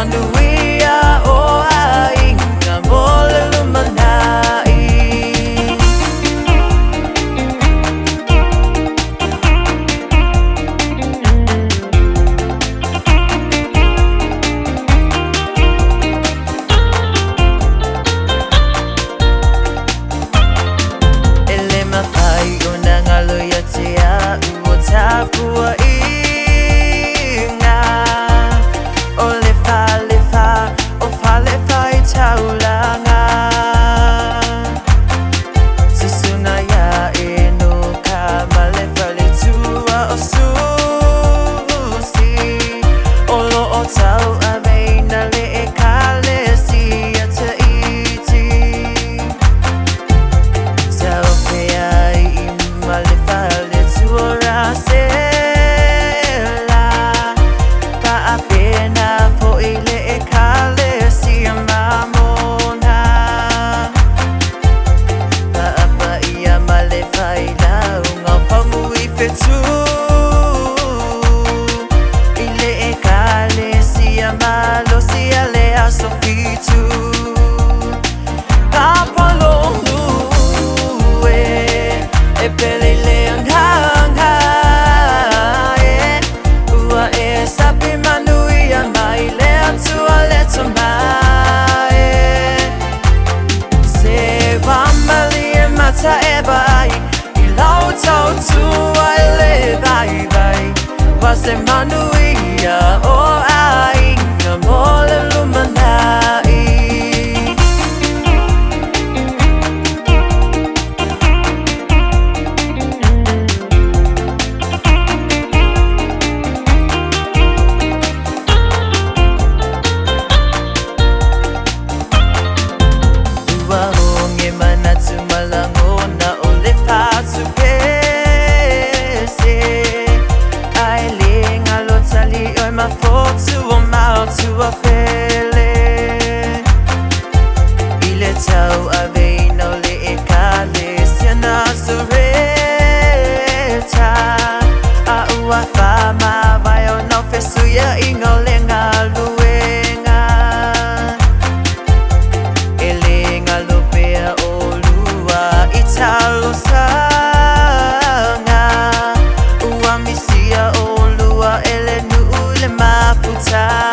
manuia o ai ngā mole lumanai. Ele mawhai o nā ngaloia te a ua tāpua taulanga susuna ya eno ka malefa le tua o susi olo o tau a veina le e kale si a te iti tau pea I malefa le tua rasela pa a pena fo I le e kale si a tu ile e kale si amalo si ale a sofitu tapalo e pele le nganga ua e sapi manui a mai le atu ale tomai se wamali e mata e bai lau tau tua ele vai vai Wase manuia o ai ngā mole lumanai. Ua honge manatu malangona o le whātu ma fotu o mautu a pele ile tau a veina o le e kale sia Nazareta a ua whama vai o nau fesuia ingo le ngā luenga e le ngā lupea o lua I talo sanga ua misia o lua ele le mafuta